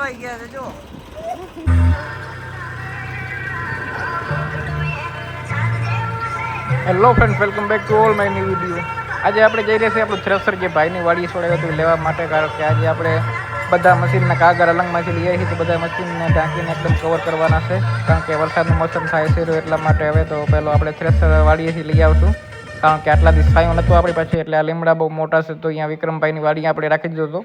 હલવાઈ ગયા છે જો. Hello friends, welcome back to all my new video. આજે આપણે જઈ રહ્યા છીએ આપણું થ્રેસર જે ભાઈની વાડી છોડાયું હતું લેવા માટે, કારણ કે આજે આપણે બધા મશીનના કાગળ અલંગમાંથી લઈએ છીએ તો બધા મશીનને ઢાંકીને એકદમ કવર કરવાના છે, કારણ કે વરસાદનું મોસમ થાય છે એટલા માટે. હવે તો પહેલો આપણે થ્રેસર વાડીએથી લઈ આવશું, કારણ કે આટલા દિવસ છાંયો નહોતું આપણી પાસે, એટલે આ લીમડા બહુ મોટા છે તો અહીંયા વિક્રમભાઈની વાડી આપણે રાખી દીધો હતો.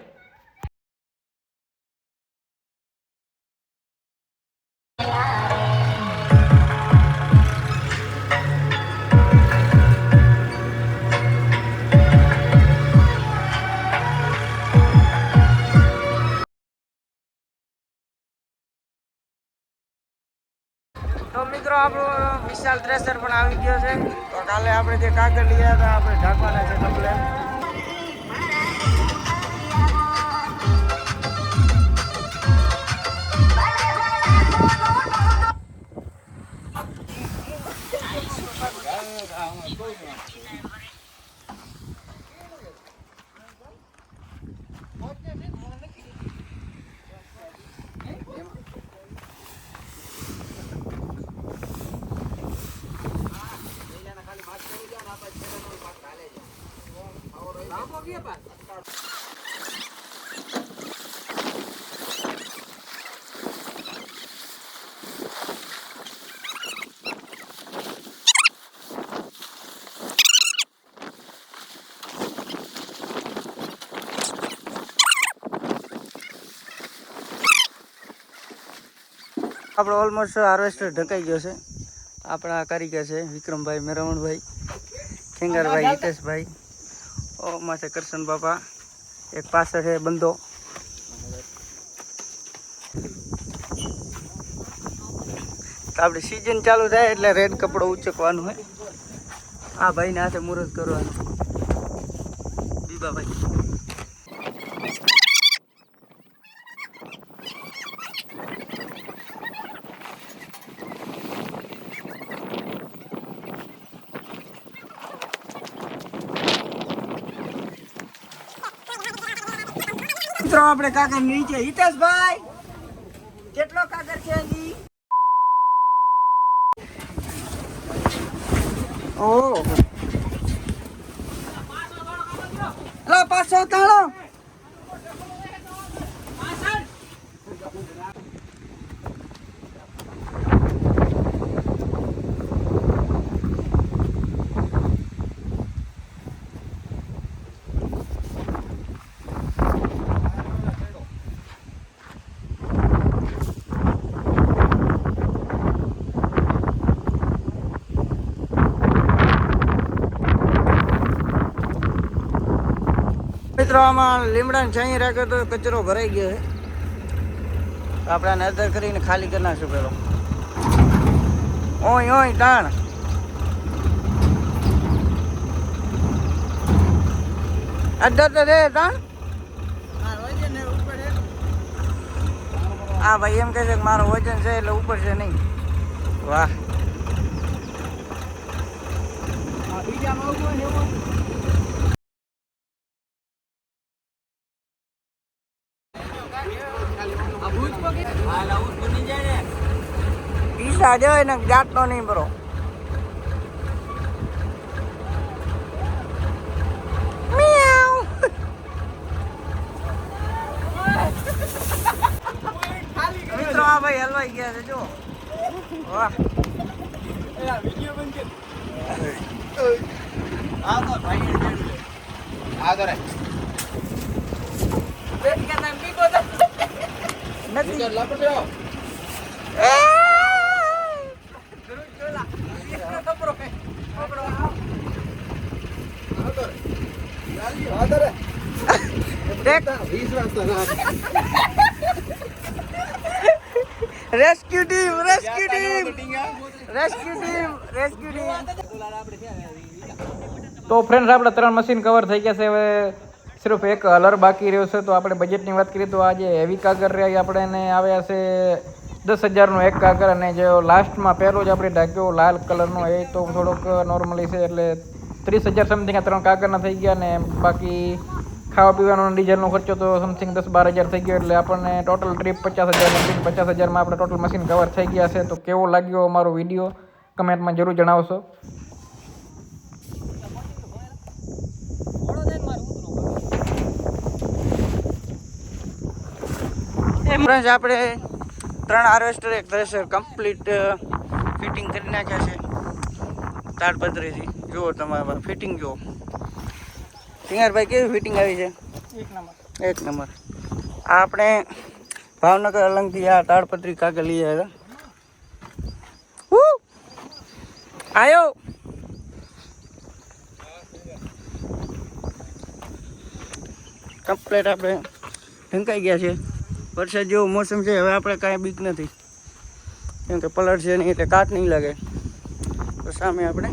તો મિત્રો આપણું વિશાલ થ્રેસર પણ આવી ગયો છે. તો કાલે આપણે જે કાગળ લઈ આવ્યા હતા આપણે ઢાંકવાના છે કમ્પ્લેન. આપણો ઓલમોસ્ટ હાર્વેસ્ટર ઢકાઈ ગયો છે. આપણા કારીગર છે વિક્રમભાઈ, મેરવણભાઈ, ખેંગારભાઈ, હિતેશભાઈ, માથે કરશન બાપા, એક પાછળ છે બંધો. તો આપણી સિઝન ચાલુ થાય એટલે રેડ કપડો ઉચકવાનું હોય. આ ભાઈને હાથે મુહૂર્ત કરવાનું. બીબાભાઈ મિત્રો આપણે કાગળ નીચે. હિતેશભાઈ કેટલો કાગળ છે હજી? ઓહો, પાછો તાળો. મિત્રો આમાં લીમડાને છાંયે રાખ્યો તો કચરો ભરાઈ ગયો છે. આપણે આને અદર કરીને ખાલી કરી નાખશું પેલો. ઓય ઓય તાણ. અદર તો રે તાણ. હા ભાઈ એમ કહે છે કે મારો વજન છે એટલે ઉપર છે નહીં. વાહ. પીસા જો એને જાતનો નહીં બરો. મિત્રો આ ભાઈ હલવાઈ ગયા છે જો. વાહ. Rescue team, rescue team, rescue team, rescue team. તો ફ્રેન્ડ્સ, આપણે 3 મશીન કવર થઈ ગયા છે. હવે સિર્ફ એક કલર બાકી રહ્યો છે. તો આપણે બજેટની વાત કરીએ તો આજે હેવી કાગળ રહ્યા આપણે એને આવ્યા છે 10,000નો એક કાગળ, અને જો લાસ્ટમાં પહેલો જ આપણે ઢાંક્યો લાલ કલરનો એ તો થોડોક નોર્મલી છે, એટલે 30,000 સમથિંગ આ 3 કાગળના થઈ ગયા. ને બાકી ખાવા પીવાનો ડીઝલનો ખર્ચો તો સમથિંગ 10-12 હજાર થઈ ગયો, એટલે આપણને ટોટલ ટ્રીપ 50,000 50,000માં આપણે ટોટલ મશીન કવર થઈ ગયા છે. તો કેવો લાગ્યો અમારો વિડીયો કમેન્ટમાં જરૂર જણાવશો. ફ્રેન્ડ્સ આપણે 3 હાર્વેસ્ટર એક થ્રેશર કમ્પ્લીટ ફિટિંગ કરી નાખ્યા છે તાડપત્રીથી. જુઓ તમારે ફિટિંગ જુઓ સિંગારભાઈ, કેવી ફિટિંગ આવી છે? એક નંબર. આ આપણે ભાવનગર અલંગથી આ તાડપત્રી કાગળ લઈ આવ્યા આયો. કમ્પ્લીટ આપણે ઢંકાઈ ગયા છે. વરસાદ જેવો મોસમ છે, હવે આપણે કાંઈ બીક નથી, કેમ કે પલટ છે નહીં એટલે કાટ નહીં લાગે. તો સામે આપણે